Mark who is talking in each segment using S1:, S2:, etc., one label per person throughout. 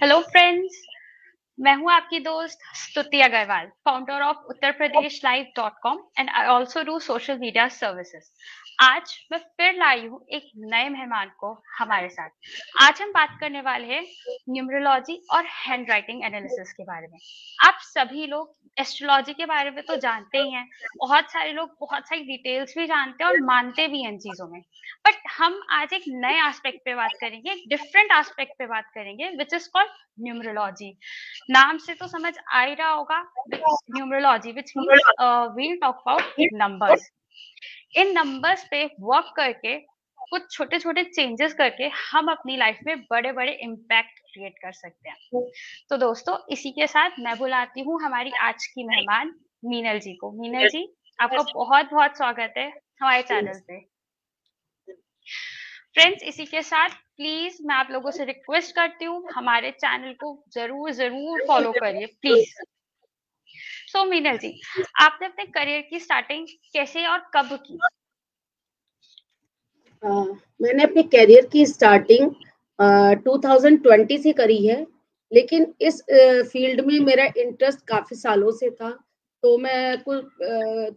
S1: Hello friends. मैं हूं आपकी दोस्त Stuti Agarwal, founder of Uttar Pradesh live dot com and I also do social media services. आज मैं फिर लाई हूँ एक नए मेहमान को हमारे साथ। आज हम बात करने वाले हैं न्यूमरोलॉजी और हैंड राइटिंग एनालिसिस के बारे में। आप सभी लोग एस्ट्रोलॉजी के बारे में तो जानते ही हैं। बहुत सारे लोग बहुत सारी डिटेल्स भी जानते हैं और मानते भी हैं इन चीजों में। बट हम आज एक नए एस्पेक्ट पे बात करेंगे, एक डिफरेंट एस्पेक्ट पे बात करेंगे, विच इज कॉल्ड न्यूमरोलॉजी। नाम से तो समझ आ ही रहा होगा, numerology which means we'll talk about numbers. इन नंबर्स पे वर्क करके, कुछ छोटे छोटे चेंजेस करके हम अपनी लाइफ में बड़े बड़े इम्पैक्ट क्रिएट कर सकते हैं। तो दोस्तों, इसी के साथ मैं बुलाती हूँ हमारी आज की मेहमान मीनल जी को। मीनल जी, आपका बहुत बहुत स्वागत है हमारे चैनल पे। फ्रेंड्स, इसी के साथ प्लीज मैं आप लोगों से रिक्वेस्ट करती हूँ, हमारे चैनल को जरूर जरूर फॉलो करिए प्लीज। सो मीनल जी, आपने अपने करियर की स्टार्टिंग कैसे और कब की?
S2: मैंने अपने करियर की स्टार्टिंग 2020 से करी है, लेकिन इस फील्ड में मेरा इंटरेस्ट काफी सालों से था। तो मैं कुछ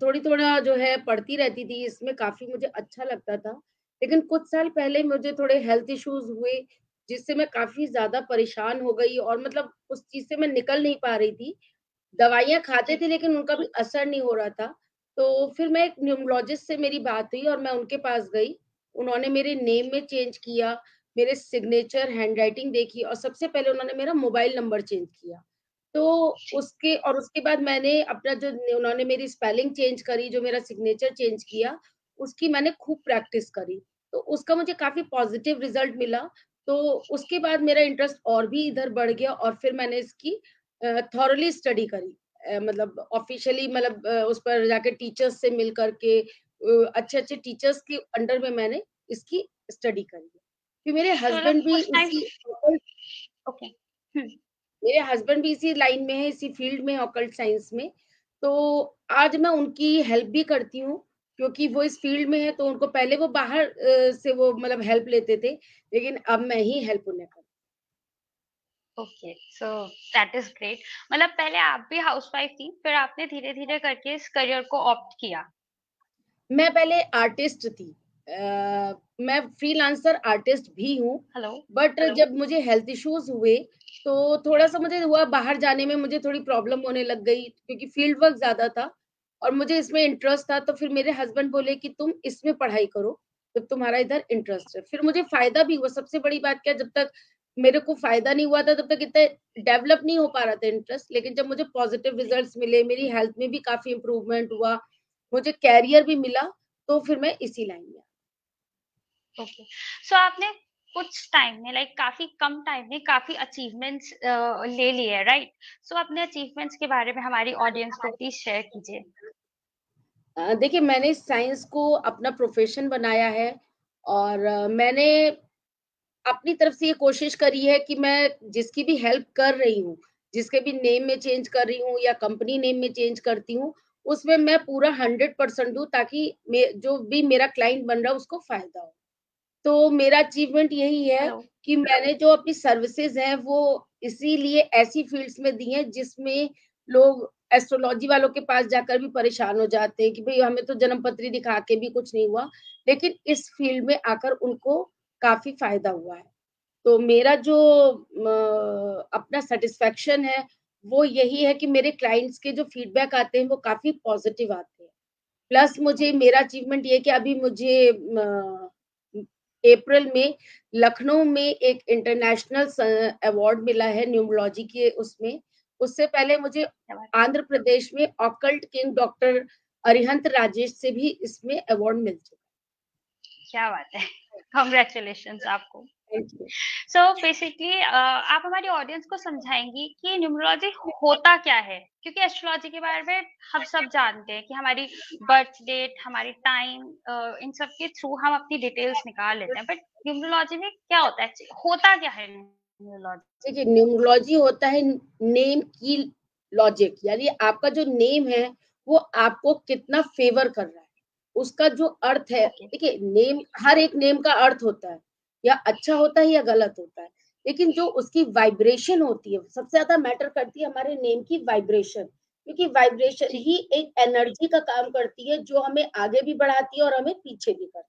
S2: थोड़ी थोड़ा जो है पढ़ती रहती थी, इसमें काफी मुझे अच्छा लगता था। लेकिन कुछ साल पहले मुझे थोड़े हेल्थ इश्यूज हुए, जिससे मैं काफी ज्यादा परेशान हो गई और मतलब उस चीज से मैं निकल नहीं पा रही थी। दवाइयाँ खाते
S1: जी।
S2: थे लेकिन उनका भी असर नहीं हो रहा था। तो फिर मैं एक न्यूमरोलॉजिस्ट से मेरी बात हुई और मैं उनके पास गई। उन्होंने मेरे नेम में चेंज किया, मेरे सिग्नेचर, हैंडराइटिंग देखी और सबसे पहले उन्होंने मेरा मोबाइल नंबर चेंज किया। तो उसके बाद मैंने अपना जो उन्होंने मेरी स्पेलिंग चेंज करी, जो मेरा सिग्नेचर चेंज किया, उसकी मैंने खूब प्रैक्टिस करी। तो उसका मुझे काफ़ी पॉज़िटिव रिज़ल्ट मिला। तो उसके बाद मेरा इंटरेस्ट और भी इधर बढ़ गया और फिर मैंने इसकी थॉरली स्टडी करी। मतलब ऑफिशियली मतलब उस पर जाके टीचर्स से मिल कर के अच्छे-अच्छे टीचर्स के अंडर में मैंने इसकी स्टडी करी है। फिर
S1: तो मतलब उस टाइम, ओके।
S2: मेरे हस्बैंड भी इसी लाइन में है, इसी फील्ड में है, ऑकल्ट साइंस में। तो आज मैं उनकी हेल्प भी करती हूँ, क्योंकि वो इस फील्ड में है, तो उनको पहले वो बाहर से वो मतलब हेल्प लेते थे, लेकिन अब मैं ही हेल्प उन्हें करती
S1: okay, so that is great. मतलब पहले आप भी हाउसवाइफ थी, फिर आपने धीरे धीरे करके इस करियर को ऑप्ट किया।
S2: हूँ। मैं पहले आर्टिस्ट थी। मैं फ्रीलांसर आर्टिस्ट भी हूँ,
S1: हेलो।
S2: बट जब मुझे हेल्थ इश्यूज हुए, तो थोड़ा-सा मुझे हुआ बाहर जाने में मुझे थोड़ी प्रॉब्लम होने लग गई, क्योंकि फील्ड वर्क ज़्यादा था और मुझे इसमें इंटरेस्ट था। तो फिर मेरे हस्बैंड बोले कि तुम इसमें पढ़ाई करो, जब तुम्हारा इधर इंटरेस्ट है। फिर मुझे फ़ायदा भी हुआ, सबसे बड़ी बात क्या है, जब तक मेरे को फ़ायदा नहीं हुआ था, तब तक इतना डेवलप नहीं हो पा रहा था इंटरेस्ट। लेकिन जब मुझे पॉज़िटिव
S1: जी।
S2: रिजल्ट्स मिले, मेरी हेल्थ में भी काफ़ी इम्प्रूवमेंट हुआ, मुझे करियर भी मिला, तो फिर मैं इसी लाइन में
S1: ओके, सो आपने कुछ टाइम में, लाइक काफी कम टाइम में, काफी अचीवमेंट्स ले लिए, राइट? सो अपने अचीवमेंट्स के बारे में हमारी ऑडियंस को प्लीज शेयर कीजिए।
S2: देखिए, मैंने साइंस को अपना प्रोफ़ेशन बनाया है और मैंने अपनी तरफ से ये कोशिश करी है कि मैं जिसकी भी हेल्प कर रही हूँ, जिसके भी नेम में चेंज कर रही हूँ या कंपनी नेम में चेंज करती हूँ, उसमें मैं पूरा 100% दूँ, ताकि मे जो भी मेरा क्लाइंट बन रहा है उसको फ़ायदा हो। तो मेरा अचीवमेंट यही है
S1: हेलो।
S2: कि मैंने जो अपनी सर्विसेज़ हैं वो इसीलिए ऐसी फ़ील्ड्स में दी हैं जिसमें लोग एस्ट्रोलॉजी वालों के पास जाकर भी परेशान हो जाते हैं कि भई हमें तो जन्मपत्री दिखा के भी कुछ नहीं हुआ, लेकिन इस फ़ील्ड में आकर उनको काफ़ी फ़ायदा हुआ है। तो मेरा जो अपना सैटिस्फैक्शन है, वो यही है कि मेरे क्लाइंट्स के जो फीडबैक आते हैं वो काफ़ी पॉज़िटिव आते हैं। प्लस मुझे मेरा अचीवमेंट ये है कि अभी मुझे अप्रैल में लखनऊ में एक इंटरनेशनल अवार्ड मिला है न्यूमरोलॉजी के उसमें। उससे पहले मुझे
S1: क्या बात है।
S2: आंध्र प्रदेश में occult king doctor Arihant Rajesh से भी इसमें अवार्ड मिल चुका
S1: क्या बात है। कॉन्ग्रेचुलेशंस आपको।
S2: है। Thank you.
S1: सो बेसिकली आप हमारी ऑडियंस को समझाएंगी कि न्यूमरोलॉजी होता क्या है, क्योंकि एस्ट्रोलॉजी के बारे में हम सब जानते हैं कि हमारी बर्थ डेट, हमारी टाइम, इन सब के थ्रू हम अपनी डिटेल्स निकाल लेते हैं, बट न्यूमरोलॉजी में क्या होता है, होता क्या है न्यूमरोलॉजी?
S2: देखिए, न्यूमरोलॉजी होता है नेम की लॉजिक, यानी आपका जो नेम है, वो आपको कितना फ़ेवर कर रहा है। उसका जो अर्थ है,
S1: ओके।
S2: देखिए नेम, हर एक नेम का अर्थ होता है, या अच्छा होता है या गलत होता है। लेकिन जो उसकी वाइब्रेशन होती है, सबसे ज्यादा मैटर करती है हमारे नेम की वाइब्रेशन, क्योंकि वाइब्रेशन
S1: जी।
S2: ही एक एनर्जी का काम करती है जो हमें आगे भी बढ़ाती है और हमें पीछे भी करती है।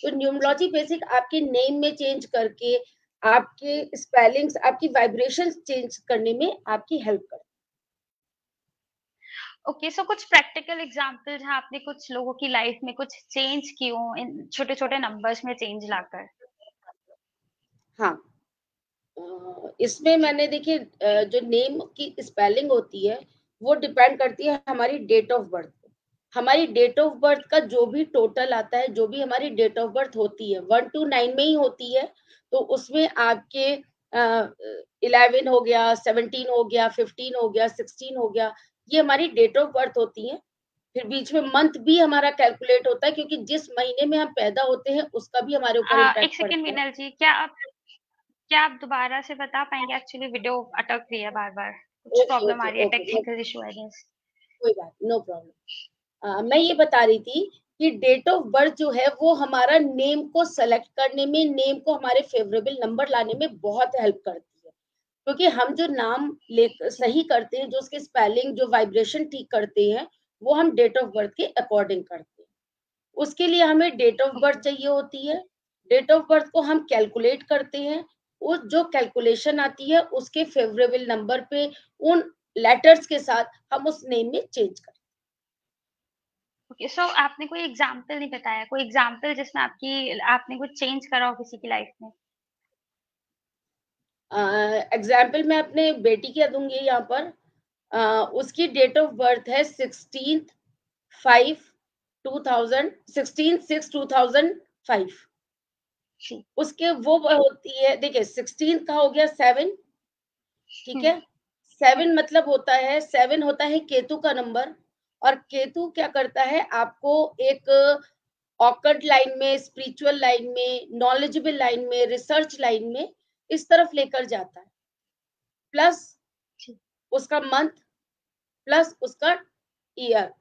S2: तो
S1: जी।
S2: न्यूमरोलॉजी बेसिक आपके नेम में चेंज करके आपके स्पेलिंग्स, आपकी वाइब्रेशन चेंज करने में आपकी हेल्प करती
S1: ओके, सो कुछ प्रैक्टिकल एग्जांपल जहाँ आपने कुछ लोगों की लाइफ में कुछ चेंज की हो इन छोटे-छोटे नंबर्स में चेंज लाकर?
S2: है। हाँ, इसमें
S1: जी।
S2: मैंने देखिए जो नेम की स्पेलिंग होती है, वो डिपेंड करती है हमारी डेट ऑफ बर्थ पे। हमारी डेट ऑफ बर्थ का जो भी टोटल आता है, जो भी हमारी डेट ऑफ बर्थ होती है, 1 टू 9 में ही होती है, तो उसमें आपके 11 हो गया, 17 हो गया, 15 हो गया, 16 हो गया, ये हमारी डेट ऑफ बर्थ होती है। फिर बीच में मंथ भी हमारा कैलकुलेट होता है, क्योंकि जिस महीने में हम पैदा होते हैं, उसका भी हमारे ऊपर
S1: एक
S2: इम्पैक्ट
S1: सेकंड
S2: पड़ता है।
S1: मीनल जी, क्या आप दोबारा से बता पाएँगे? एक्चुअली वीडियो अटक रही है बार-बार। कुछ
S2: ओके,
S1: प्रॉब्लम आ
S2: ओके,
S1: रही है,
S2: okay, no
S1: technical issue I guess.
S2: कोई बात नो प्रॉब्लम। मैं ये बता रही थी कि डेट ऑफ बर्थ जो है वो हमारा नेम को सेलेक्ट करने में, नेम को हमारे फेवरेबल नंबर लाने में बहुत हेल्प करती है, क्योंकि हम जो नाम ले
S1: जी।
S2: सही करते हैं, जो उसके स्पेलिंग, जो वाइब्रेशन ठीक करते हैं, वो हम डेट ऑफ बर्थ के अकॉर्डिंग करते हैं। उसके लिए हमें डेट ऑफ बर्थ
S1: ओके।
S2: चाहिए होती है। डेट ऑफ बर्थ को हम कैलकुलेट करते हैं। वो जो कैलकुलेशन आती है, उसके फेवरेबल नंबर पे उन लेटर्स के साथ हम उस नेम में चेंज करते
S1: ओके, सो आपने कोई एग्ज़ाम्पल नहीं बताया, कोई एग्ज़ाम्पल जिसमें आपने कुछ चेंज करा हो किसी की लाइफ में?
S2: हैं। एग्जाम्पल मैं अपने बेटी का दूंगी यहाँ पर। उसकी डेट ऑफ बर्थ है 16/5/2000, 16/6/2005।
S1: जी।
S2: उसके वो होती है, देखिए 16 का हो गया 7, ठीक
S1: हुँ।
S2: है। 7 मतलब होता है, 7 होता है केतु का नंबर। और केतु क्या करता है, आपको एक ऑकल्ट लाइन में, स्पिरिचुअल लाइन में, नॉलेजेबल लाइन में, रिसर्च लाइन में इस तरफ लेकर जाता है। प्लस
S1: जी।
S2: उसका मंथ, प्लस उसका ईयर,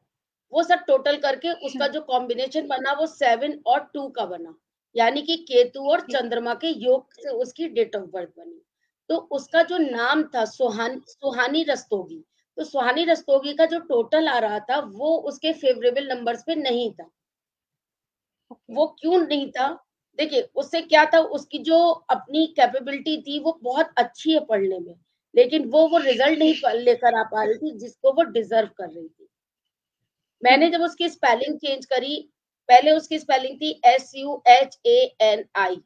S2: वो सब टोटल करके
S1: हुँ।
S2: उसका जो कॉम्बिनेशन बना वो 7 और 2 का बना। यानी कि केतु और
S1: जी।
S2: चंद्रमा के योग से उसकी डेट ऑफ बर्थ बनी। तो उसका जो
S1: ओके।
S2: नाम था सुहानी रस्तोगी। तो सुहानी रस्तोगी का जो टोटल आ रहा था, वो उसके फेवरेबल नंबर्स पे नहीं था।
S1: ओके।
S2: वो क्यों नहीं था? देखिए, उससे क्या था, उसकी जो अपनी कैपेबिलिटी थी वो बहुत अच्छी है पढ़ने में, लेकिन वो रिजल्ट नहीं लेकर आ पा रही थी जिसको वो डिजर्व कर रही थी।
S1: हुँ।
S2: मैंने जब उसकी स्पेलिंग चेंज करी, पहले उसकी स्पेलिंग थी SUHANI,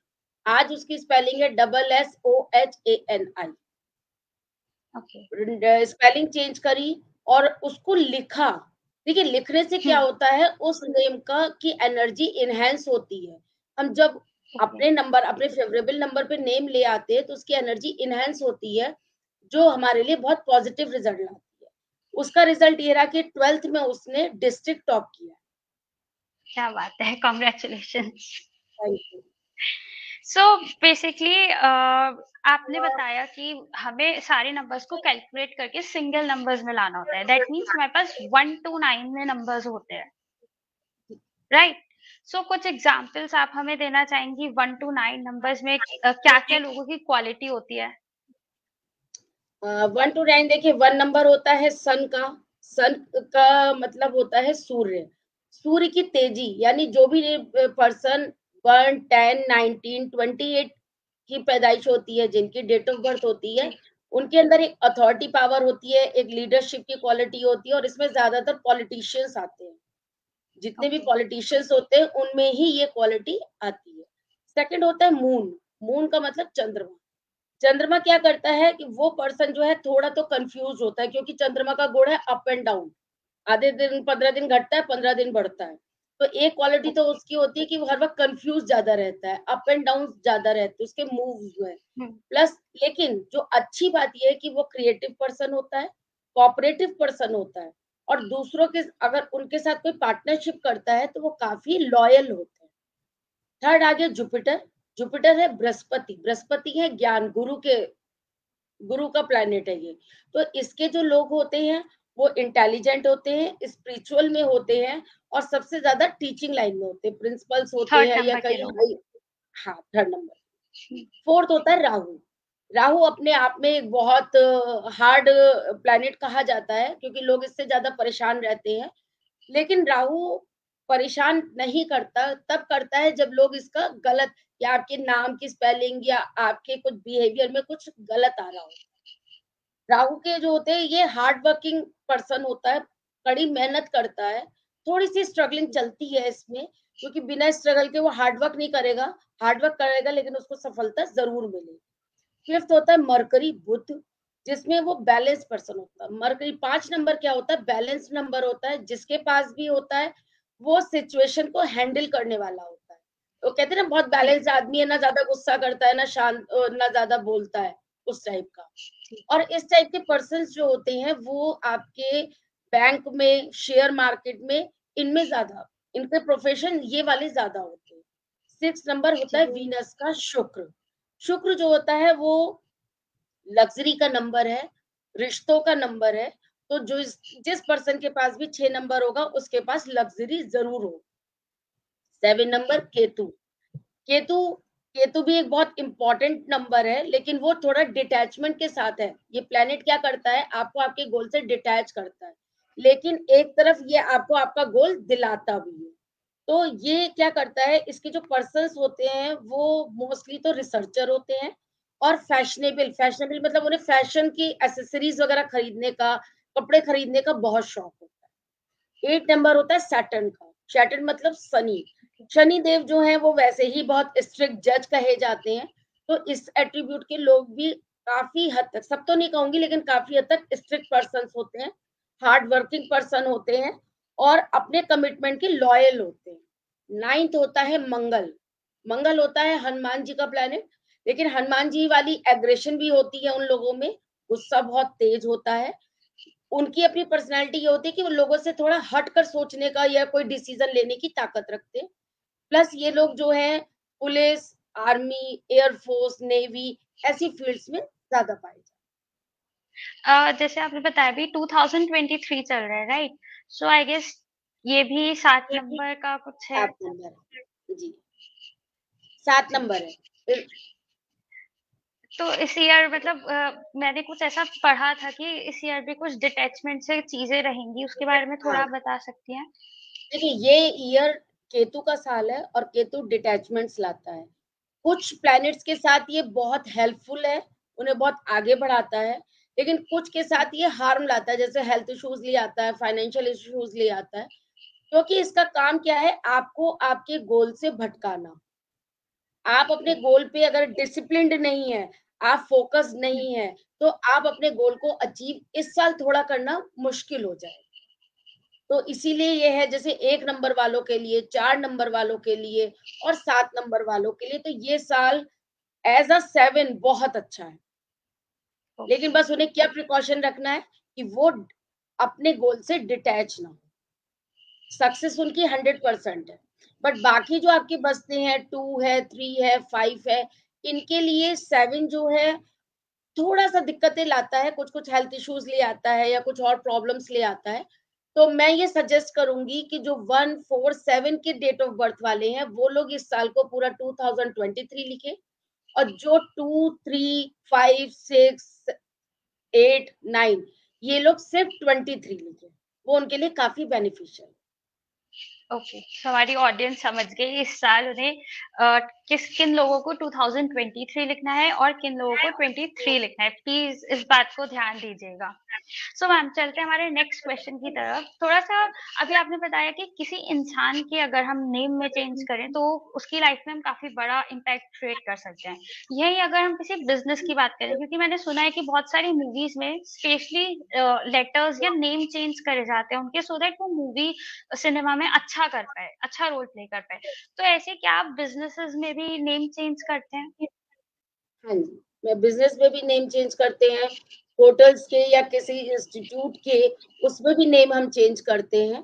S2: आज उसकी स्पेलिंग है SSOHANI।
S1: ओके।
S2: स्पेलिंग चेंज करी और उसको लिखा। देखिए, लिखने से
S1: हुँ।
S2: क्या होता है, उस नेम का की एनर्जी एनहांस होती है। हम जब
S1: ओके।
S2: अपने फेवरेबल नंबर पे नेम ले आते हैं, तो उसकी एनर्जी एनहांस होती है, जो हमारे लिए बहुत पॉजिटिव रिजल्ट लाती है। उसका रिजल्ट ये रहा कि 12th में उसने डिस्ट्रिक्ट टॉप किया।
S1: क्या बात है! Congratulations.
S2: Thank you.
S1: So basically आपने बताया कि हमें सारे नंबर्स को कैलकुलेट करके सिंगल नंबर्स में लाना होता है। दैट मीन्स हमारे पास 1 टू 9 में नंबर्स होते हैं, राइट? सो कुछ एग्ज़ाम्पल्स आप हमें देना चाहेंगी 1 टू 9 नंबर्स में क्या-क्या लोगों की क्वालिटी होती है?
S2: 1 टू 9 देखिए, 1 नंबर होता है सन का। सन का मतलब होता है सूर्य। सूर्य की तेजी, यानी जो भी पर्सन 1, 10, 19, 28 की पैदाइश होती है, जिनकी डेट ऑफ बर्थ होती है,
S1: जी।
S2: उनके अंदर एक अथॉरिटी पावर होती है, एक लीडरशिप की क्वालिटी होती है, और इसमें ज्यादातर पॉलिटिशियंस आते हैं। जितने भी
S1: ओके।
S2: पॉलिटिशियंस होते हैं, उनमें ही ये क्वालिटी आती है। सेकंड होता है मून। मून का मतलब चंद्रमा। चंद्रमा क्या करता है कि वो पर्सन जो है थोड़ा तो कंफ्यूज होता है, क्योंकि चंद्रमा का गुण है अप एंड डाउन। आधे दिन 15 दिन घटता है, 15 दिन बढ़ता है। तो एक क्वालिटी तो
S1: ओके।
S2: उसकी होती है कि वो हर वक्त कंफ्यूज ज्यादा रहता है, अप एंड डाउन ज्यादा रहते हैं उसके मूव्स में।
S1: हुँ।
S2: प्लस लेकिन जो अच्छी बात ये है कि वो क्रिएटिव पर्सन होता है, कोऑपरेटिव पर्सन होता है, और दूसरों के अगर उनके साथ कोई पार्टनरशिप करता है तो वो काफी लॉयल होते हैं। थर्ड आ गया जुपिटर। जुपिटर है बृहस्पति। बृहस्पति है ज्ञान, गुरु का प्लैनेट है ये। तो इसके जो लोग होते हैं, वो इंटेलिजेंट होते हैं, स्पिरिचुअल में होते हैं, और सबसे ज्यादा टीचिंग लाइन में होते हैं, प्रिंसिपल्स होते
S1: थर्ड
S2: हैं या
S1: नंबर के
S2: कहीं
S1: लोग।
S2: हाई। हाँ, थर्ड नंबर।
S1: हुँ।
S2: फोर्थ होता है राहु। राहु अपने आप में एक बहुत हार्ड प्लैनेट कहा जाता है, क्योंकि लोग इससे ज्यादा परेशान रहते हैं। लेकिन राहु परेशान नहीं करता, तब करता है जब लोग इसका गलत, या आपके नाम की स्पेलिंग या आपके कुछ बिहेवियर में कुछ गलत आ रहा हो। राहु के जो होते हैं ये हार्ड वर्किंग पर्सन होता है, कड़ी मेहनत करता है। थोड़ी सी स्ट्रगलिंग चलती है इसमें, क्योंकि बिना स्ट्रगल के वो हार्ड वर्क नहीं करेगा। हार्ड वर्क करेगा लेकिन उसको सफलता जरूर मिलेगी। फिफ्थ होता है मरकरी बुध, जिसमें वो बैलेंस पर्सन होता है। मरकरी 5 नंबर क्या होता है? बैलेंस नंबर होता है। जिसके पास भी होता है वो सिचुएशन को हैंडल करने वाला होता है। तो कहते हैं ना, बहुत
S1: जी
S2: बैलेंस आदमी है, ना ज्यादा गुस्सा करता है, ना शांत, ना ज्यादा बोलता है, उस टाइप का।
S1: जी
S2: और इस टाइप के पर्सन जो होते हैं वो आपके बैंक में, शेयर मार्केट में, इनमें ज्यादा, इनके प्रोफेशन ये वाले ज्यादा होते हैं। 6 नंबर होता
S1: जी
S2: है वीनस का शुक्र। शुक्र जो होता है वो लग्जरी का नंबर है, रिश्तों का नंबर है। तो जो जिस पर्सन के पास भी 6 नंबर होगा उसके पास लग्जरी जरूर हो। 7 नंबर केतु। केतु केतु भी एक बहुत इंपॉर्टेंट नंबर है, लेकिन वो थोड़ा डिटैचमेंट के साथ है। ये प्लेनेट क्या करता है? आपको आपके गोल से डिटैच करता है, लेकिन एक तरफ ये आपको आपका गोल दिलाता भी है। तो ये क्या करता है, इसके जो पर्सन्स होते हैं वो मोस्टली तो रिसर्चर होते हैं, और फैशनेबल, फैशनेबल मतलब उन्हें फैशन की एसेसरीज वगैरह खरीदने का, कपड़े खरीदने का बहुत शौक होता है। 8 नंबर होता है सैटर्न का। सैटर्न मतलब शनि। शनि देव जो है वो वैसे ही बहुत स्ट्रिक्ट जज कहे जाते हैं। तो इस एट्रीब्यूट के लोग भी काफी हद तक, सब तो नहीं कहूंगी, लेकिन काफी हद तक स्ट्रिक्ट पर्सन होते हैं, हार्ड वर्किंग पर्सन होते हैं, और अपने कमिटमेंट के लॉयल होते हैं। 9th होता है मंगल। मंगल होता है हनुमान जी का प्लैनेट, लेकिन हनुमान जी वाली एग्रेशन भी होती है उन लोगों में, गुस्सा बहुत तेज होता है। उनकी अपनी पर्सनैलिटी ये होती है कि वो लोगों से थोड़ा हट कर सोचने का या कोई डिसीजन लेने की ताकत रखते हैं। प्लस ये लोग जो है पुलिस, आर्मी, एयरफोर्स, नेवी, ऐसी फील्ड्स में ज्यादा पाए जाते
S1: जैसे आपने बताया भी 2023 चल रहा है, राइट? सो आई गेस ये भी 7 नंबर का कुछ है।
S2: 7 नंबर है जी, 7 नंबर है। फिर
S1: तो इस ईयर मतलब मैंने कुछ ऐसा पढ़ा था कि इस ईयर भी कुछ डिटैचमेंट से चीजें रहेंगी, उसके बारे में थोड़ा
S2: हाँ,
S1: आप बता सकती हैं?
S2: देखिए ये ईयर केतु का साल है, और केतु डिटैचमेंट्स लाता है। कुछ प्लैनेट्स के साथ ये बहुत हेल्पफुल है, उन्हें बहुत आगे बढ़ाता है, लेकिन कुछ के साथ ये हार्म लाता है, जैसे हेल्थ इश्यूज ले आता है, फाइनेंशियल इश्यूज ले आता है। क्योंकि इसका काम क्या है? आपको आपके गोल से भटकाना। आप अपने
S1: जी
S2: गोल पे अगर डिसिप्लिन्ड नहीं है, आप फोकस नहीं है, तो आप अपने गोल को अचीव इस साल थोड़ा करना मुश्किल हो जाए। तो इसीलिए ये है, जैसे 1 नंबर वालों के लिए, 4 नंबर वालों के लिए, और 7 नंबर वालों के लिए, तो ये साल एज अ 7 बहुत अच्छा है। लेकिन
S1: ओके।
S2: बस उन्हें क्या प्रिकॉशन रखना है कि वो अपने गोल से डिटैच ना हो। सक्सेस उनकी 100% है, बट बाकी जो आपके बचते हैं, 2 है, 3 है, 5 है, इनके लिए 7 जो है थोड़ा सा दिक्कतें लाता है, कुछ कुछ हेल्थ इश्यूज ले आता है या कुछ और प्रॉब्लम्स ले आता है। तो मैं ये सजेस्ट करूंगी कि जो 1, 4, 7 के डेट ऑफ बर्थ वाले हैं वो लोग इस साल को पूरा 2023 लिखे, और जो 2, 3, 5, 6, 8, 9 ये लोग सिर्फ 23 लिखे, वो उनके लिए काफी बेनिफिशियल।
S1: ओके, तो हमारी ऑडियंस समझ गई इस साल उन्हें किन लोगों को 2023 लिखना है और किन लोगों को 23 लिखना है। प्लीज इस बात को ध्यान दीजिएगा। सो मैम, चलते हैं हमारे नेक्स्ट क्वेश्चन की तरफ। थोड़ा सा अभी आपने बताया कि किसी इंसान के अगर हम नेम में चेंज करें तो उसकी लाइफ में हम काफी बड़ा इम्पैक्ट क्रिएट कर सकते हैं। यही अगर हम किसी बिजनेस की बात करें, क्योंकि मैंने सुना है कि बहुत सारी मूवीज में स्पेशली लेटर्स या नेम चेंज करे जाते हैं उनके, सो दैट वो मूवी सिनेमा में अच्छा कर पाए, अच्छा रोल प्ले कर पाए। तो ऐसे क्या आप बिजनेसेस में भी नेम चेंज करते हैं?
S2: हाँ जी, मैं बिजनेस में भी नेम चेंज करते हैं, होटल्स के या किसी इंस्टीट्यूट के, उसमें भी नेम हम चेंज करते हैं।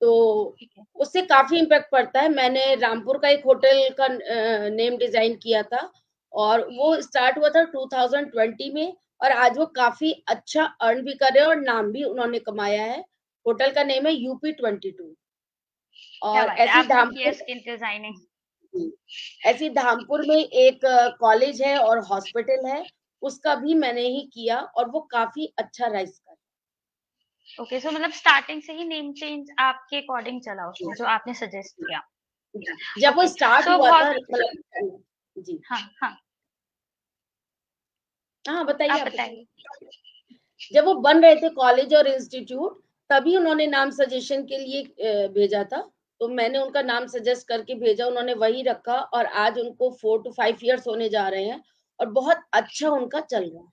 S2: तो
S1: ठीक है।
S2: उससे काफी इम्पैक्ट पड़ता है। मैंने रामपुर का एक होटल का नेम डिजाइन किया था, और वो स्टार्ट हुआ था 2020 में, और आज वो काफी अच्छा अर्न भी कर रहे हैं और नाम भी उन्होंने कमाया है। होटल का नेम है UP22।
S1: क्या
S2: और
S1: बात है,
S2: ऐसी
S1: आपने किया
S2: धामपुर,
S1: स्किन डिजाइनिंग।
S2: ऐसी धामपुर में एक कॉलेज है और हॉस्पिटल है, उसका भी मैंने ही किया और वो काफ़ी अच्छा राइज़ कर
S1: ओके, सो मतलब स्टार्टिंग से ही नेम चेंज आपके अकॉर्डिंग चला
S2: जी,
S1: उसमें, जो आपने सजेस्ट किया।
S2: जी। जब वो
S1: ओके,
S2: स्टार्ट
S1: सो
S2: हुआ था
S1: बहुत
S2: मतलब जी।
S1: हाँ, हाँ,
S2: हाँ, बताइए,
S1: आप
S2: आप बताइए।
S1: बताइए।
S2: जब वो बन रहे थे कॉलेज और इंस्टीट्यूट, तभी उन्होंने नाम सजेशन के लिए भेजा था। तो मैंने उनका नाम सजेस्ट करके भेजा, उन्होंने वही रखा और आज उनको 4 टू 5 इयर्स होने जा रहे हैं और बहुत अच्छा उनका चल रहा है।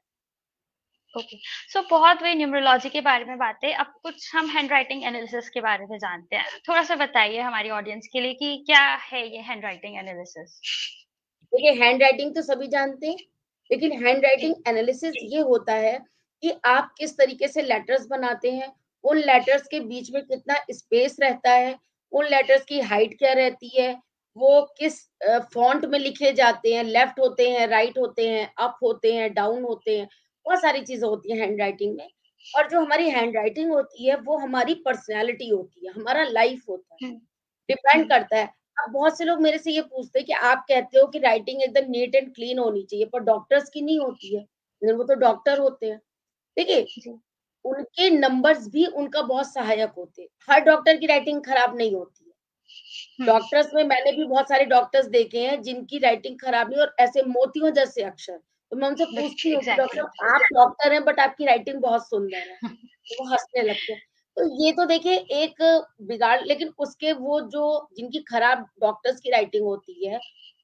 S1: ओके, सो बहुत वही न्यूमरोलॉजी के बारे में बातें, अब कुछ हम हैंडराइटिंग एनालिसिस के बारे में जानते हैं। थोड़ा-सा बताइए हमारी ऑडियंस के लिए कि क्या है ये हैंडराइटिंग एनालिसिस?
S2: देखिए, हैंड राइटिंग तो सभी जानते हैं, लेकिन हैंड
S1: जी,
S2: राइटिंग एनालिसिस ये होता है कि आप किस तरीके से लेटर्स बनाते हैं, उन लेटर्स के बीच में कितना स्पेस रहता है, उन लेटर्स की हाइट क्या रहती है, वो किस फ़ॉन्ट में लिखे जाते हैं, लेफ्ट होते हैं, राइट होते हैं, अप होते हैं, डाउन होते हैं, बहुत सारी चीज़ें होती हैं हैंड राइटिंग में। और जो हमारी हैंड राइटिंग होती है, वो हमारी पर्सनैलिटी होती है, हमारा लाइफ़ होता है।
S1: हुँ,
S2: डिपेंड
S1: हुँ,
S2: करता है। अब बहुत से लोग मेरे से ये पूछते हैं कि आप कहते हो कि राइटिंग एकदम नीट एंड क्लीन होनी चाहिए, पर डॉक्टर्स की नहीं होती है। लेकिन वो तो डॉक्टर होते हैं। देखिए,
S1: जी,
S2: उनके नंबर्स भी उनका बहुत सहायक होते हैं। हर डॉक्टर की राइटिंग खराब नहीं होती है।
S1: हुँ,
S2: डॉक्टर्स में मैंने भी बहुत सारे डॉक्टर्स देखे हैं जिनकी राइटिंग खराब नहीं और ऐसे मोतियों जैसे अक्षर। तो मैं उनसे
S1: बट
S2: पूछती हूँ कि डॉक्टर
S1: एग्ज़ैक्टली।
S2: साहब आप डॉक्टर हैं बट आपकी राइटिंग बहुत सुंदर है। तो वो हँसने लगते हैं। तो ये तो देखिए एक बिगाड़ लेकिन उसके वो जो जिनकी खराब डॉक्टर्स की राइटिंग होती है,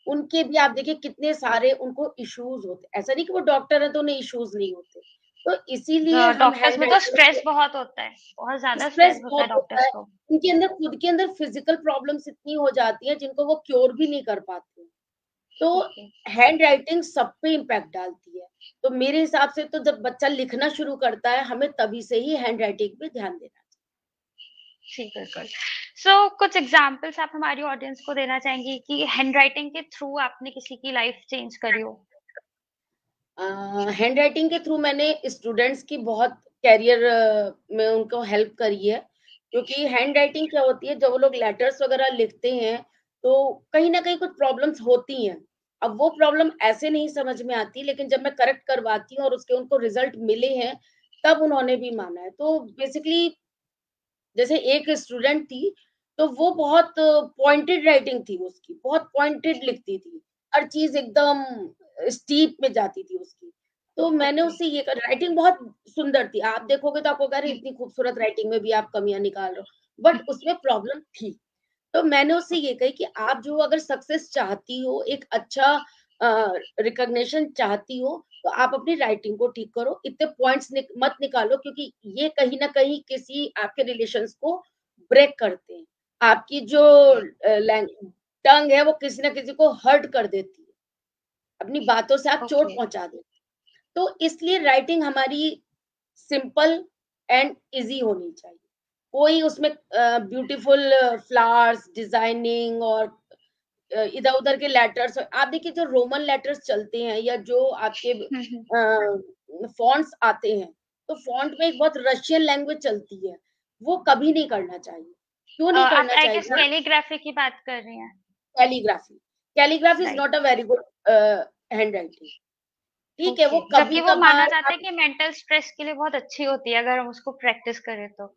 S2: उनके भी आप देखिए कितने सारे उनको इश्यूज़ होते हैं। ऐसा नहीं कि वो डॉक्टर हैं तो उन्हें इश्यूज़ नहीं होते। तो इसीलिए हम
S1: डॉक्टर्स
S2: हैंड
S1: में तो
S2: राइटिंग
S1: स्ट्रेस
S2: को
S1: बहुत होता है, बहुत ज़्यादा
S2: स्ट्रेस
S1: स्ट्रेस होता
S2: बहुत
S1: है
S2: होता
S1: डॉक्टर्स
S2: है।
S1: को।
S2: उनके अंदर खुद के अंदर फिज़िकल प्रॉब्लम्स इतनी हो जाती हैं जिनको वो क्योर भी नहीं कर पाते। तो
S1: ओके,
S2: हैंड राइटिंग सब पे इम्पैक्ट डालती है। तो मेरे हिसाब से तो जब बच्चा लिखना शुरू करता है, हमें तभी से ही हैंड राइटिंग पे ध्यान देना
S1: जी, बिल्कुल। सो कुछ एग्ज़ाम्पल्स आप हमारी ऑडियंस को देना चाहेंगी कि हैंडराइटिंग के थ्रू आपने किसी की लाइफ़ चेंज करी हो?
S2: हैंड राइटिंग के थ्रू मैंने स्टूडेंट्स की बहुत करियर में उनको हेल्प करी है, क्योंकि हैंड राइटिंग क्या होती है जब वो लोग लेटर्स वगैरह लिखते हैं, तो कहीं न कहीं कुछ प्रॉब्लम्स होती हैं। अब वो प्रॉब्लम ऐसे नहीं समझ में आती, लेकिन जब मैं करेक्ट करवाती हूँ और उसके उनको रिज़ल्ट मिले हैं, तब उन्होंने भी
S1: जी,
S2: माना है। तो बेसिकली जैसे एक स्टूडेंट थी, तो वो बहुत पॉइंटेड राइटिंग थी उसकी, बहुत पॉइंटेड लिखती थी। हर चीज़ एकदम स्टीप में जाती थी उसकी। तो मैंने
S1: ओके।
S2: उससे ये कहा राइटिंग बहुत सुंदर थी। आप देखोगे तो आपको कह रहे
S1: हुँ,
S2: इतनी खूबसूरत राइटिंग में भी आप कमियाँ निकाल रहे हो। बट उसमें प्रॉब्लम थी। तो मैंने उससे ये कही कि आप जो अगर सक्सेस चाहती हो, एक अच्छा रिकॉग्निशन चाहती हो, तो आप अपनी राइटिंग को ठीक करो। इतने पॉइंट्स मत निकालो क्योंकि ये कहीं न कहीं किसी आपके रिलेशंस को ब्रेक करते हैं। आपकी जो
S1: ओके,
S2: लैंग टंग है वो किसी न किसी को हर्ट कर देती है। अपनी बातों से आप चोट
S1: ओके,
S2: पहुँचा देते हैं। तो इसलिए राइटिंग हमारी सिंपल एंड ईज़ी होनी चाहिए। कोई उसमें ब्यूटीफुल फ्लावर्स, डिज़ाइनिंग और इधर-उधर के लेटर्स आप देखिए जो रोमन लेटर्स चलते हैं या जो आपके
S1: हुँ, हुँ।
S2: फ़ॉन्ट्स आते हैं, तो फ़ॉन्ट में एक बहुत रशियन लैंग्वेज चलती है, वो कभी नहीं करना चाहिए। क्यों नहीं
S1: आप
S2: करना
S1: आई गेस
S2: चाहिए?
S1: कैलीग्राफी की बात कर रही हैं,
S2: calligraphy. Calligraphy is
S1: right?
S2: Not a very good handwriting. ठीक है, वो
S1: ओके, जबकि वो माना
S2: कभी-कभार
S1: जाता है
S2: आप
S1: कि मेंटल स्ट्रेस के लिए बहुत अच्छी होती है अगर हम उसको प्रैक्टिस करें तो।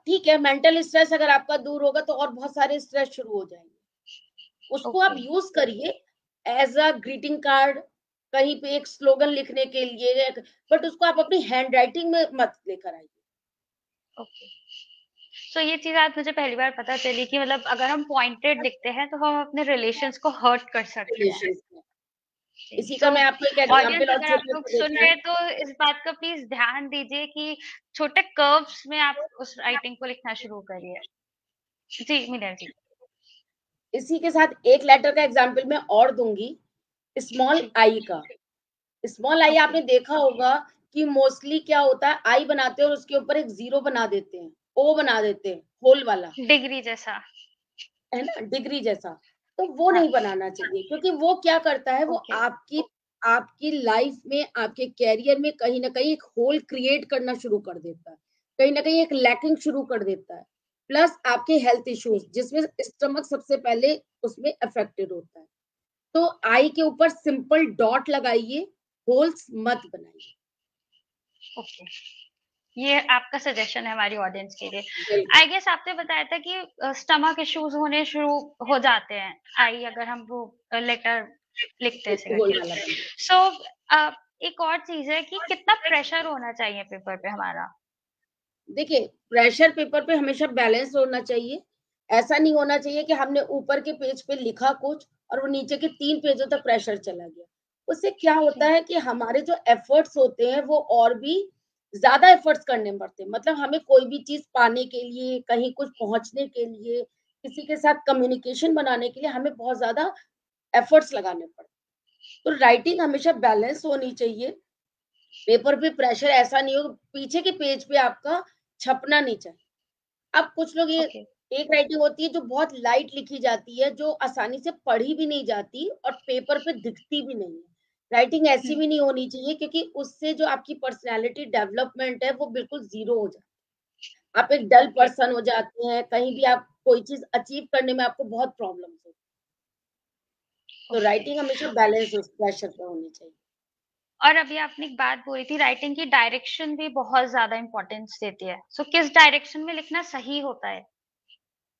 S2: ठीक है, मेंटल स्ट्रेस अगर आपका दूर होगा तो और बहुत सारे स्ट्रेस शुरू हो जाएँगे। उसको आप
S1: ओके,
S2: यूज़ करिए एज़ अ ग्रीटिंग कार्ड, कहीं पे एक स्लोगन लिखने के लिए, बट उसको आप अपनी हैंडराइटिंग में मत लेकर आइए।
S1: ओके। सो ये चीज़ आज मुझे पहली बार पता चली कि मतलब अगर हम पॉइंटेड लिखते हैं, तो हम अपने रिलेशंस को हर्ट कर सकते हैं।
S2: रिलेशंस में।
S1: जी,
S2: इसी
S1: सो
S2: का मैं आपको एक
S1: ऑडियंस
S2: एग्ज़ाम्पल और
S1: अगर आप लोग
S2: छोटा-सा
S1: सुन
S2: देता
S1: रहे
S2: हूँ।
S1: हैं, तो इस बात का प्लीज़ ध्यान दीजिए कि छोटे कर्व्स में आप उस राइटिंग को लिखना शुरू करिए। जी, मीनल जी।
S2: इसी के साथ एक लेटर का एग्ज़ाम्पल मैं और दूँगी, स्मॉल
S1: जी,
S2: आई का। Small I
S1: okay.
S2: आपने देखा होगा कि मोस्टली क्या होता है, आई बनाते हैं और उसके ऊपर एक ज़ीरो बना देते हैं, ओ बना देते हैं, होल वाला।
S1: डिग्री जैसा।
S2: है ना? डिग्री जैसा, तो वो
S1: हाँ,
S2: नहीं बनाना चाहिए क्योंकि वो क्या करता है, वो
S1: ओके,
S2: आपकी आपकी लाइफ में, आपके करियर में कहीं न कहीं एक होल क्रिएट करना शुरू कर देता है। कहीं न कहीं एक लैकिंग शुरू कर देता है। प्लस आपके हेल्थ
S1: जी,
S2: इश्यूज़ जिसमें स्टमक सबसे पहले उसमें अफेक्टेड होता है। तो आई के ऊपर सिंपल डॉट लगाइए, गोल्स मत बनाइए।
S1: ओके, ये आपका सजेशन है हमारी ऑडियंस के लिए।
S2: बिल्कुल,
S1: आई गेस आपने बताया था कि स्टमक इश्यूज होने शुरू हो जाते हैं आई अगर हम वो लेटर लिखते हैं ऐसे
S2: गोल
S1: करके।
S2: वाला बना।
S1: सो एक और चीज है कि कितना प्रेशर होना चाहिए पेपर पे हमारा।
S2: देखिए, प्रेशर पेपर पे हमेशा बैलेंस होना चाहिए। ऐसा नहीं होना चाहिए कि हमने ऊपर के पेज पे लिखा कुछ और वो नीचे के 3 पेजों तक प्रेशर चला गया। उससे क्या होता
S1: ओके,
S2: है कि हमारे जो एफर्ट्स होते हैं वो और भी ज़्यादा एफर्ट्स करने पड़ते हैं। मतलब हमें कोई भी चीज़ पाने के लिए, कहीं कुछ पहुँचने के लिए, किसी के साथ कम्युनिकेशन बनाने के लिए हमें बहुत ज़्यादा एफर्ट्स लगाने पड़ते हैं। तो राइटिंग हमेशा बैलेंस होनी चाहिए। पेपर पे प्रेशर ऐसा नहीं हो, पीछे के पेज पे आपका छपना नहीं चाहिए। अब कुछ लोग ये
S1: ओके,
S2: एक राइटिंग होती है जो बहुत लाइट लिखी जाती है, जो आसानी से पढ़ी भी नहीं जाती और पेपर पे दिखती भी नहीं है। राइटिंग ऐसी भी नहीं होनी चाहिए क्योंकि उससे जो आपकी पर्सनैलिटी डेवलपमेंट है वो बिल्कुल ज़ीरो हो जाती है। आप एक डल
S1: ओके,
S2: पर्सन हो जाते हैं, कहीं भी आप कोई चीज़ अचीव करने में आपको बहुत प्रॉब्लम्स होती है। तो
S1: ओके।
S2: राइटिंग हमेशा बैलेंस उस प्रेशर पे होनी चाहिए।
S1: और अभी आपने एक बात बोली थी राइटिंग की डायरेक्शन भी बहुत ज्यादा इम्पोर्टेंस देती है। सो किस डायरेक्शन में लिखना सही होता है?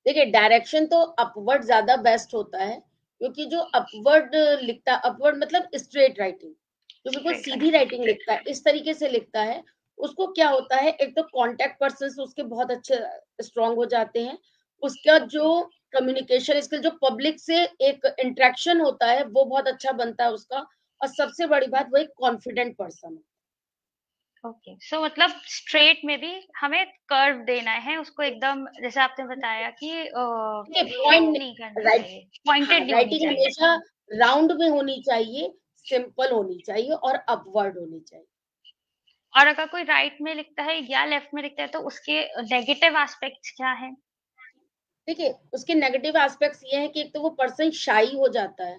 S2: देखिए, डायरेक्शन तो अपवर्ड ज़्यादा बेस्ट होता है, क्योंकि जो अपवर्ड लिखता अपवर्ड मतलब स्ट्रेट राइटिंग, जो बिल्कुल
S1: स्ट्रेट
S2: सीधी
S1: राइटिंग।
S2: राइटिंग लिखता है, इस तरीके से लिखता है, उसको क्या होता है, एक तो कॉन्टैक्ट पर्सन्स उसके बहुत अच्छे स्ट्रॉन्ग हो जाते हैं। उसका
S1: ओके,
S2: जो कम्युनिकेशन स्किल, जो पब्लिक से एक इंटरेक्शन होता है, वो बहुत अच्छा बनता है उसका और सबसे बड़ी बात वो एक कॉन्फिडेंट पर्सन है।
S1: ओके। सो मतलब स्ट्रेट में भी हमें कर्व देना है उसको एकदम जैसे आपने बताया कि
S2: देखिए,
S1: हिट
S2: पॉइंट
S1: नहीं करना
S2: राइट
S1: चाहिए,
S2: हाँ,
S1: पॉइंटेड नहीं होनी
S2: राइटिंग
S1: चाहिए।
S2: हमेशा राउंड में होनी चाहिए, सिंपल होनी चाहिए और अपवर्ड होनी चाहिए।
S1: और अगर कोई राइट में लिखता है या लेफ्ट में लिखता है तो उसके नेगेटिव एस्पेक्ट्स क्या है?
S2: देखिए, उसके नेगेटिव एस्पेक्ट्स ये हैं कि एक तो वो पर्सन शाई हो जाता है,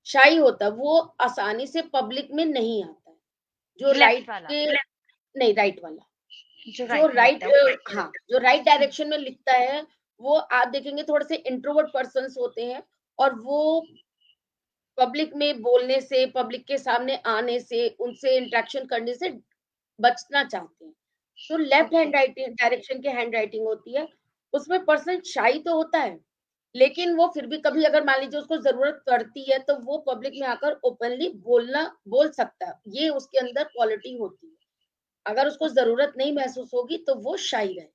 S2: शाई होता है, वो आसानी से पब्लिक में नहीं आता है। जो
S1: लेफ्ट
S2: राइट
S1: वाला,
S2: के नहीं, राइट वाला।
S1: जो
S2: जो
S1: राइट में
S2: राइट
S1: लिखता है, ओके।
S2: हाँ, जो राइट डायरेक्शन में लिखता है, वो आप देखेंगे थोड़े से इंट्रोवर्ट पर्सन्स होते हैं और वो पब्लिक में बोलने से, पब्लिक के सामने आने से, उनसे इंटरेक्शन करने से बचना चाहते हैं। तो left
S1: okay,
S2: hand writing direction की हैंड राइटिंग होती है, उसमें पर्सन शाई तो होता है, लेकिन वो फिर भी कभी अगर मान लीजिए उसको ज़रूरत पड़ती है, तो वो पब्लिक में आकर ओपनली बोल सकता है। ये उसके अंदर क्वालिटी होती है। अगर उसको
S1: ओके।
S2: ज़रूरत नहीं महसूस होगी, तो वो शाई रहे।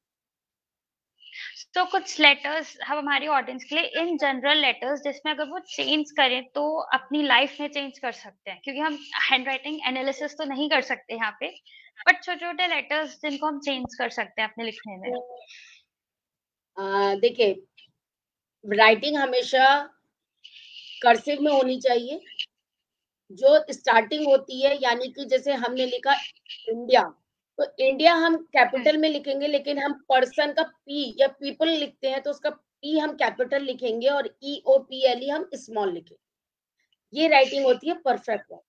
S1: तो कुछ लेटर्स हम हमारी ऑडियंस के लिए इन जनरल लेटर्स जिसमें अगर वो चेंज करें तो अपनी लाइफ में चेंज कर सकते हैं क्योंकि हम हैंड राइटिंग एनालिसिस तो नहीं कर सकते यहाँ पे बट छोटे छोटे लेटर्स जिनको हम चेंज कर सकते हैं अपने लिखने में।
S2: देखिए, राइटिंग हमेशा कर्सिव में होनी चाहिए। जो स्टार्टिंग होती है यानी कि जैसे हमने लिखा इंडिया, तो इंडिया हम कैपिटल में लिखेंगे लेकिन हम पर्सन का पी या पीपल लिखते हैं तो उसका पी हम कैपिटल लिखेंगे और EOPLE हम स्मॉल लिखेंगे। ये राइटिंग होती है परफेक्ट राइटिंग।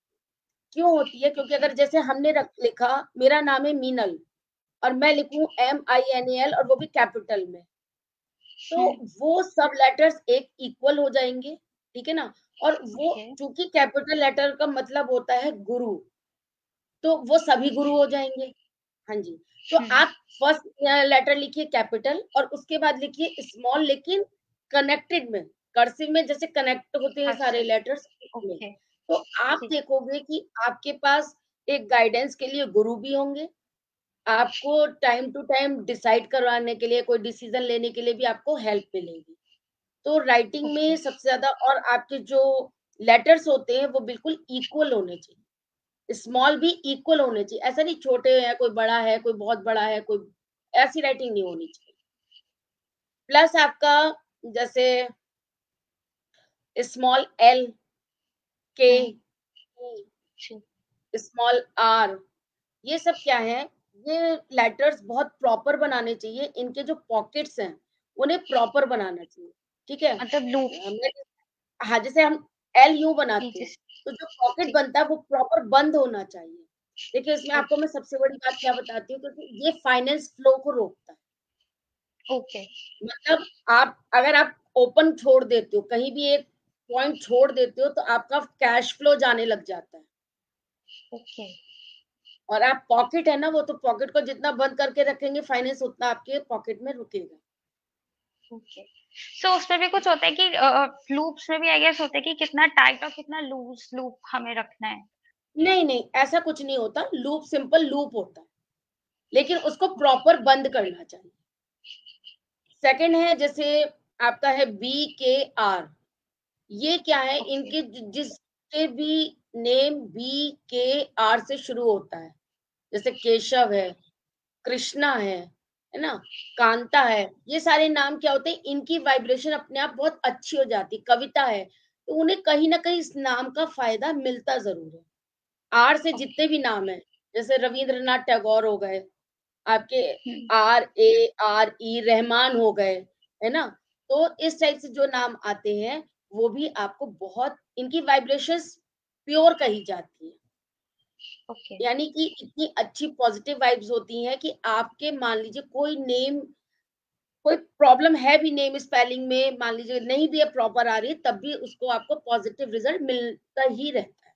S2: क्यों होती है? क्योंकि
S1: ओके,
S2: अगर जैसे हमने लिखा मेरा नाम है मीनल और मैं लिखूं MINAL और वो भी कैपिटल में, तो वो सब लेटर्स एक इक्वल हो जाएंगे, ठीक है ना? और वो
S1: ओके,
S2: चूंकि कैपिटल लेटर का मतलब होता है गुरु, तो वो सभी गुरु
S1: ओके,
S2: हो जाएँगे। हाँ जी, तो आप फर्स्ट लेटर लिखिए कैपिटल और उसके बाद लिखिए स्मॉल लेकिन कनेक्टेड में, कर्सिव में जैसे कनेक्ट होते हैं सारे
S1: कर्सिव,
S2: लेटर्स उसमें।
S1: ओके,
S2: तो आप
S1: ठीक,
S2: देखोगे कि आपके पास एक गाइडेंस के लिए गुरु भी होंगे, आपको टाइम टू टाइम डिसाइड करवाने के लिए, कोई डिसीज़न लेने के लिए भी आपको हेल्प मिलेगी। तो राइटिंग
S1: ओके,
S2: में सबसे ज़्यादा और आपके जो लेटर्स होते हैं वो बिल्कुल इक्वल होने चाहिए। स्मॉल भी इक्वल होने चाहिए। ऐसा नहीं छोटे हैं, कोई बड़ा है, कोई बहुत बड़ा है, कोई ऐसी राइटिंग नहीं होनी चाहिए। प्लस आपका जैसे स्मॉल एल, के,
S1: ठीक,
S2: स्मॉल आर, ये सब क्या है? ये लेटर्स बहुत प्रॉपर बनाने चाहिए। इनके जो पॉकेट्स हैं, उन्हें प्रॉपर बनाना चाहिए। ठीक है?
S1: मतलब लूप
S2: मैं हाँ, जैसे हम एल यूँ बनाते
S1: नीचे
S2: हैं,
S1: से,
S2: तो जो पॉकेट
S1: ठीक,
S2: बनता है वो प्रॉपर बंद होना चाहिए। देखिए, इसमें आपको
S1: ओके,
S2: मैं सबसे बड़ी बात क्या बताती हूँ क्योंकि ये फाइनेंस फ्लो को रोकता है।
S1: ओके,
S2: मतलब अगर आप ओपन छोड़ देते हो, कहीं भी एक पॉइंट छोड़ देते हो तो आपका कैश फ्लो जाने लग जाता है।
S1: ओके।
S2: और आप पॉकेट है ना, वो तो पॉकेट को जितना बंद करके रखेंगे फाइनेंस, उतना आपके पॉकेट में रुकेगा।
S1: ओके। सो उसमें भी कुछ होता है कि लूप्स में भी आई गेस होता है कि कितना टाइट और कितना लूज लूप हमें रखना है?
S2: नहीं नहीं, ऐसा कुछ नहीं होता, लूप सिंपल लूप होता है, लेकिन उसको प्रॉपर बंद करना चाहिए। सेकंड है जैसे आपका है BKR, ये क्या है,
S1: ओके।
S2: इनके जिसके भी नेम BKR से शुरू होता है, जैसे केशव है, कृष्णा है ना, कांता है, ये सारे नाम क्या होते हैं, इनकी वाइब्रेशन अपने आप बहुत अच्छी हो जाती, कविता है, तो उन्हें कहीं ना कहीं इस नाम का फायदा मिलता जरूर है। आर से
S1: ओके।
S2: जितने भी नाम है, जैसे रविंद्रनाथ टैगोर हो गए आपके,
S1: हम्म।
S2: RARE रहमान हो गए, है ना, तो इस टाइप से जो नाम आते हैं, वो भी आपको बहुत, इनकी वाइब्रेशंस प्योर कही जाती है,
S1: ओके।
S2: यानी कि इतनी अच्छी पॉजिटिव वाइब्स होती हैं कि आपके मान लीजिए कोई नेम, कोई प्रॉब्लम है भी नेम स्पेलिंग में, मान लीजिए नहीं भी है प्रॉपर आ रही, तब भी उसको आपको पॉजिटिव रिजल्ट मिलता ही रहता है।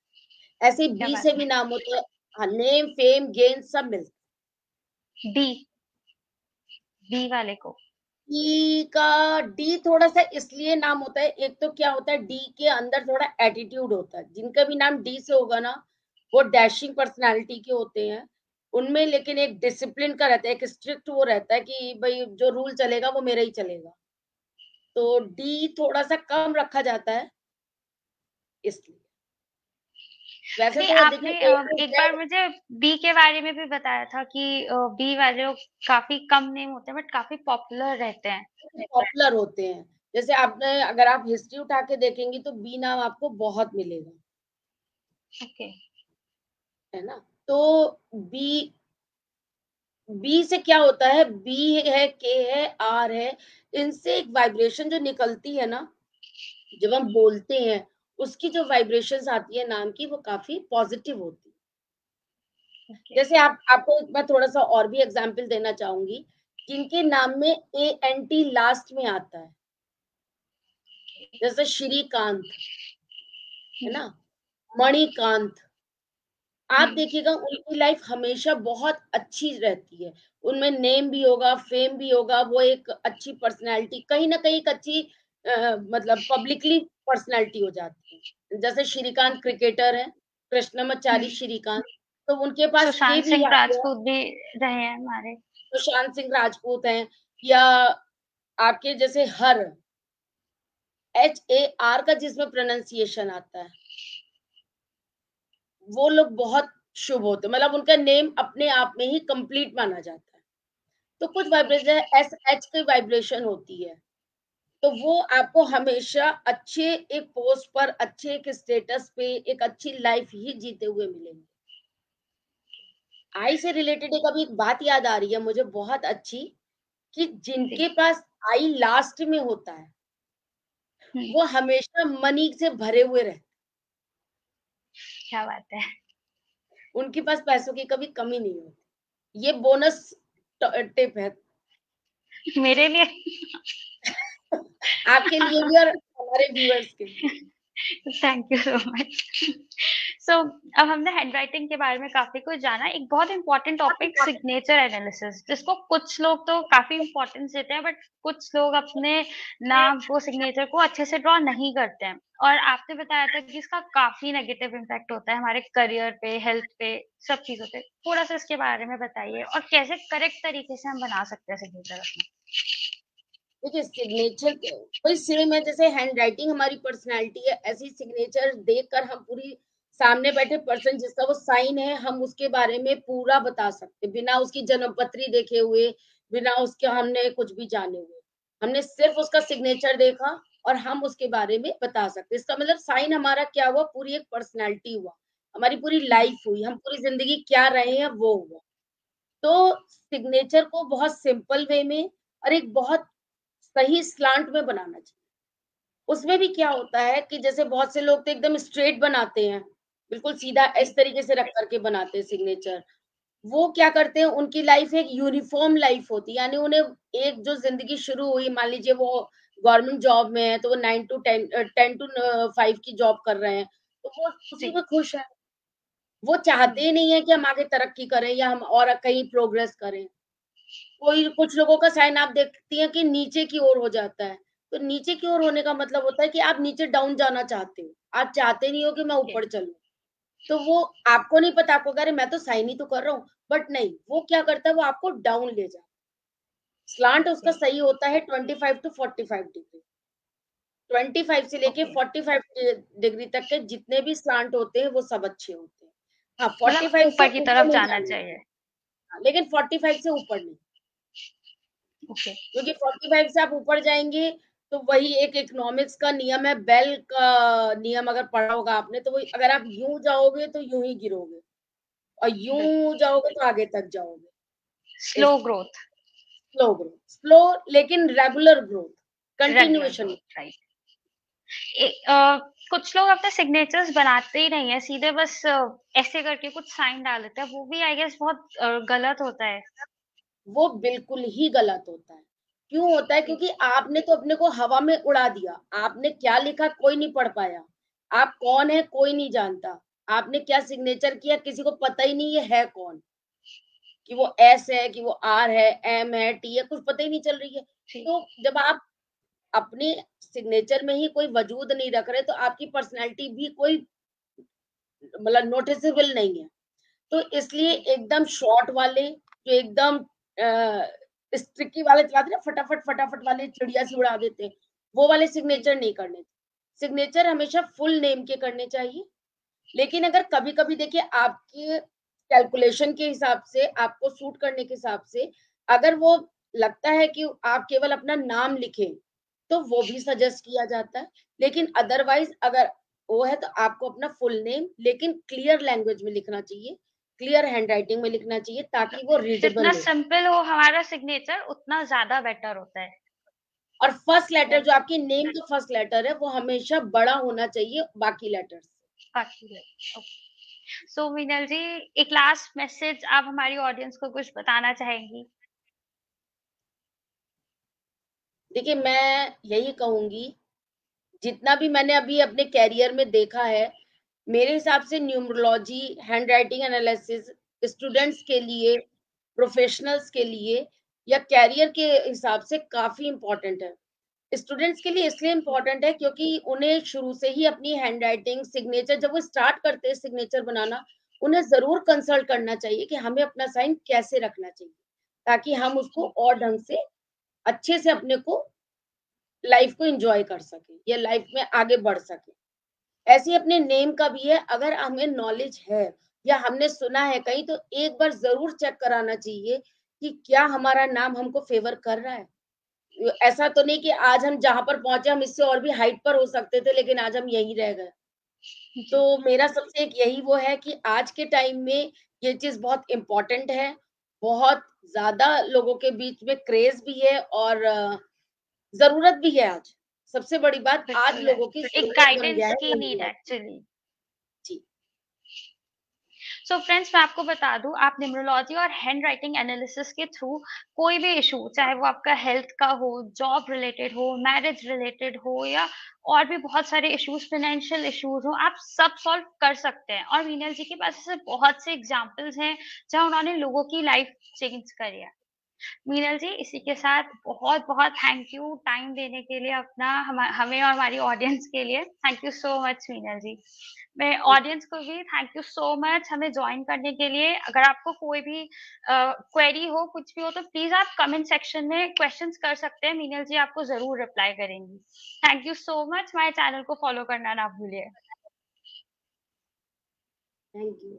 S2: ऐसे
S1: क्या
S2: बी
S1: बात
S2: से
S1: है।
S2: भी नाम होते हैं, हाँ, नेम फेम गेन सब मिलता
S1: डी, बी वाले को।
S2: है। डी का, डी थोड़ा सा इसलिए नाम होता है, एक तो क्या होता है, डी के अंदर थोड़ा एटीट्यूड होता है, जिनका भी नाम डी से होगा ना, वो डैशिंग पर्सनालिटी के होते हैं, उनमें लेकिन एक डिसिप्लिन का रहता है, एक स्ट्रिक्ट वो रहता है कि भाई जो रूल चलेगा वो मेरा ही चलेगा, तो डी थोड़ा सा कम रखा जाता है इसलिए। वैसे
S1: नहीं,
S2: तो
S1: आपने
S2: देखिए ए टू
S1: एक बार
S2: जेड
S1: मुझे बी के बारे में भी बताया था कि बी वाले लोग काफी कम नेम होते हैं बट काफी पॉपुलर रहते हैं।
S2: पॉपुलर होते हैं। जैसे आपने, अगर आप हिस्ट्री उठा के देखेंगी तो बी नाम आपको बहुत मिलेगा,
S1: ओके।
S2: है ना, तो बी, बी से क्या होता है, बी है, के है, आर है, इनसे एक वाइब्रेशन जो निकलती है ना, जब हम बोलते हैं, उसकी जो वाइब्रेशंस आती है नाम की, वो काफी पॉजिटिव होती है।
S1: ओके।
S2: जैसे आपको मैं थोड़ा सा और भी एग्जांपल देना चाहूंगी, जिनके नाम में ANT लास्ट में आता है, जैसे श्रीकांत, है ना, मणिकांत, आप
S1: हम्म।
S2: देखिएगा उनकी लाइफ हमेशा बहुत अच्छी रहती है, उनमें नेम भी होगा, फेम भी होगा, वो एक अच्छी पर्सनालिटी, कहीं ना कहीं एक अच्छी मतलब पब्लिकली पर्सनालिटी हो जाती है। जैसे श्रीकांत क्रिकेटर है, कृष्णमाचारी
S1: हम्म।
S2: श्रीकांत, तो उनके पास के
S1: सुशांत
S2: भी
S1: सिंह
S2: आ गया,
S1: राजपूत भी रहे हैं हमारे।
S2: सुशांत सिंह राजपूत हैं, या आपके जैसे हर, HAR का जिसमें प्रोनाउंसिएशन आता है, वो लोग बहुत शुभ होते हैं, मतलब उनका नेम अपने आप में ही कंप्लीट माना जाता है। तो कुछ वाइब्रेशन SH की वाइब्रेशन होती है, तो वो आपको हमेशा अच्छे एक पोस्ट पर, अच्छे एक स्टेटस पे, एक अच्छी लाइफ ही जीते हुए मिलेंगे। आई से रिलेटेड एक अभी एक बात याद आ रही है मुझे बहुत अच्छी, कि
S1: जी।
S2: जिनके पास आई लास्ट में होता है,
S1: हम्म।
S2: वो हमेशा मनी से भरे हुए रहते,
S1: क्या बात है।
S2: उनके पास पैसों की कभी कमी नहीं होती। ये बोनस टिप है
S1: मेरे लिए।
S2: आपके लिए भी और हमारे व्यूअर्स के लिए।
S1: Thank you so much. So अब हमने हैंडराइटिंग के बारे में काफी कुछ जाना। एक बहुत इंपॉर्टेंट टॉपिक सिग्नेचर एनालिसिस, जिसको कुछ लोग तो काफी इंपॉर्टेंस देते हैं बट कुछ लोग अपने नाम को, सिग्नेचर को अच्छे से ड्रॉ नहीं करते हैं। और आपने बताया था कि इसका काफी नेगेटिव इम्पैक्ट होता है हमारे करियर पे, हेल्थ पे, सब चीजों पे। थोड़ा सा इसके बारे में बताइए और कैसे करेक्ट तरीके से हम बना सकते हैं सिग्नेचर अपना।
S2: देखिए सिग्नेचर कोई सेम है, जैसे हैंड राइटिंग हमारी पर्सनैलिटी है, ऐसी सिग्नेचर देखकर हम पूरी, सामने बैठे पर्सन जिसका वो साइन है, हम उसके बारे में पूरा बता सकते, बिना उसकी जन्मपत्री देखे हुए, बिना उसके हमने कुछ भी जाने हुए, हमने सिर्फ उसका सिग्नेचर देखा और हम उसके बारे में बता सकते। इसका मतलब साइन हमारा क्या हुआ, पूरी एक पर्सनैलिटी हुआ, हमारी पूरी
S1: हम्म।
S2: लाइफ हुई, हम पूरी जिंदगी क्या रहे हैं वो हुआ। तो सिग्नेचर को बहुत सिंपल वे में और एक बहुत सही स्लांट में बनाना चाहिए। उसमें भी क्या होता है कि जैसे बहुत से लोग तो एकदम स्ट्रेट बनाते हैं, बिल्कुल सीधा इस
S1: जी।
S2: तरीके से रख करके बनाते हैं सिग्नेचर। वो क्या करते हैं, उनकी लाइफ एक यूनिफॉर्म लाइफ होती है, यानी उन्हें एक जो जिंदगी शुरू हुई, मान लीजिए वो गवर्नमेंट जॉब में है, तो वो 9 to 10, 10 to 5 की जॉब कर रहे हैं, तो वो उसी
S1: जी।
S2: में खुश है। वो चाहते ही नहीं है कि हम आगे तरक्की करें या हम और कहीं प्रोग्रेस करें। कोई कुछ लोगों का साइन आप देखती हैं कि नीचे की ओर हो जाता है। तो नीचे की ओर होने का मतलब होता है कि आप नीचे डाउन जाना चाहते हो। आप चाहते नहीं हो कि मैं
S1: ओके।
S2: ऊपर चलूँ। तो वो आपको नहीं पता, आपको कह रहे मैं तो साइन ही तो कर रहा हूँ, बट नहीं, वो क्या करता है, वो आपको डाउन ले जाता है। स्लांट उसका
S1: ओके।
S2: सही होता है 25 टू 45 डिग्री। 25 से लेके
S1: ओके।
S2: 45 डिग्री तक के जितने भी स्लांट होते हैं वो सब अच्छे होते हैं। हाँ,
S1: मतलब
S2: 45 से
S1: ऊपर की
S2: ऊपर
S1: तरफ
S2: नहीं
S1: जाना
S2: जाने
S1: चाहिए।
S2: चाहिए। हाँ, लेकिन 45 से ऊपर नहीं,
S1: ओके।
S2: क्योंकि 45 से आप ऊपर जाएँगे तो वही एक इकोनॉमिक्स का नियम है, बेल का नियम अगर पढ़ा होगा आपने, तो वही अगर आप यूँ जाओगे तो यूँ ही गिरोगे और यूँ
S1: बिल्कुल।
S2: जाओगे तो आगे तक जाओगे।
S1: स्लो
S2: इस
S1: ग्रोथ।
S2: स्लो ग्रोथ, स्लो लेकिन regular growth,
S1: regular
S2: continuation.
S1: Growth, right. कुछ लोग अपने सिग्नेचर्स बनाते ही नहीं है, सीधे बस ऐसे करके कुछ साइन डाल देते हैं, वो भी आई गेस बहुत गलत होता है।
S2: वो बिल्कुल ही गलत होता है। क्यों होता है?
S1: जी।
S2: क्योंकि आपने तो अपने को हवा में उड़ा दिया। आपने क्या लिखा कोई नहीं पढ़ पाया। आप कौन है कोई नहीं जानता। आपने क्या सिग्नेचर किया किसी को पता ही नहीं है कौन। कि वो एस है, कि वो आर है, एम है, टी है, कुछ पता ही नहीं चल रही है।
S1: जी।
S2: तो जब आप अपने सिग्नेचर में ही कोई वजूद नहीं रख रहे तो आपकी पर्सनैलिटी भी कोई मतलब नोटिसेबल नहीं है। तो इसलिए
S1: जी।
S2: एकदम शॉर्ट वाले जो एकदम स्ट्रिकी वाले चलाते हैं ना, फटाफट फटाफट वाले चिड़िया सी उड़ा देते हैं, वो वाले
S1: जी।
S2: सिग्नेचर नहीं करने। सिग्नेचर हमेशा फुल नेम के करने चाहिए। लेकिन अगर कभी कभी देखिए आपके कैलकुलेशन के हिसाब से, आपको सूट करने के हिसाब से, अगर वो लगता है कि आप केवल अपना नाम लिखें तो वो भी सजेस्ट किया जाता है। लेकिन अदरवाइज अगर वो है तो आपको अपना फुल नेम लेकिन क्लियर लैंग्वेज में लिखना चाहिए, क्लियर हैंडराइटिंग में लिखना चाहिए ताकि वो
S1: जितना
S2: रीडेबल हो।
S1: सिंपल हो हमारा सिग्नेचर उतना ज्यादा बेटर होता है।
S2: और फर्स्ट लेटर
S1: राइट।
S2: जो आपकी नेम का फर्स्ट लेटर है वो हमेशा बड़ा होना चाहिए बाकी लेटर से।
S1: बाकी। सो मीनल जी, एक लास्ट मैसेज आप हमारी ऑडियंस को कुछ बताना चाहेंगी?
S2: देखिए मैं यही कहूंगी, जितना भी मैंने अभी अपने कैरियर में देखा है, मेरे हिसाब से न्यूमरोलॉजी, हैंडराइटिंग एनालिसिस स्टूडेंट्स के लिए, प्रोफेशनल्स के लिए या कैरियर के हिसाब से काफी इम्पोर्टेंट है। स्टूडेंट्स के लिए इसलिए इम्पोर्टेंट है क्योंकि उन्हें शुरू से ही अपनी हैंडराइटिंग सिग्नेचर जब वो स्टार्ट करते हैं सिग्नेचर बनाना, उन्हें जरूर कंसल्ट करना चाहिए कि हमें अपना साइन कैसे रखना चाहिए ताकि हम उसको
S1: जी।
S2: और ढंग से अच्छे से अपने को लाइफ को एंजॉय कर सके या लाइफ में आगे बढ़ सके। ऐसे ही अपने नेम का भी है, अगर हमें नॉलेज है या हमने सुना है कहीं तो एक बार जरूर चेक कराना चाहिए कि क्या हमारा नाम हमको फेवर कर रहा है। ऐसा तो नहीं कि आज हम जहां पर पहुंचे हम इससे और भी हाइट पर हो सकते थे लेकिन आज हम यहीं रह गए। तो
S1: जी।
S2: मेरा सबसे एक यही वो है कि आज के टाइम में ये चीज बहुत इम्पोर्टेंट है। बहुत ज्यादा लोगों के बीच में क्रेज भी है और जरूरत भी है आज। सबसे बड़ी बात आज
S1: बिल्कुल है।
S2: लोगों की
S1: एक
S2: जरूरत बन गया
S1: गाइडेंस
S2: है
S1: की नीड है
S2: न्यूमरोलॉजी।
S1: एक्चुअली।
S2: जी।
S1: सो फ्रेंड्स, मैं आपको बता दूं, आप न्यूमरोलॉजी और हैंड राइटिंग एनालिसिस के थ्रू कोई भी इशू, चाहे वो आपका हेल्थ का हो, जॉब रिलेटेड हो, मैरिज रिलेटेड हो, या और भी बहुत सारे इश्यूज, फाइनेंशियल इश्यूज हो, आप सब सॉल्व कर सकते हैं। और मीनल जी के पास ऐसे बहुत से एग्जाम्पल्स हैं जहाँ उन्होंने लोगों की लाइफ चेंज करी है। मीनल जी, इसी के साथ बहुत बहुत थैंक यू टाइम देने के लिए अपना, हमें और हमारी ऑडियंस के लिए। Thank you so much Meenal ji. मैं ऑडियंस को भी थैंक यू सो मच हमें ज्वाइन करने के लिए। अगर आपको कोई भी क्वेरी हो, कुछ भी हो, तो प्लीज आप कमेंट सेक्शन में क्वेश्चंस कर सकते हैं, मीनल जी आपको जरूर रिप्लाई करेंगी। Thank you so much. हमारे चैनल को फॉलो करना ना भूलिए।
S2: Thank you.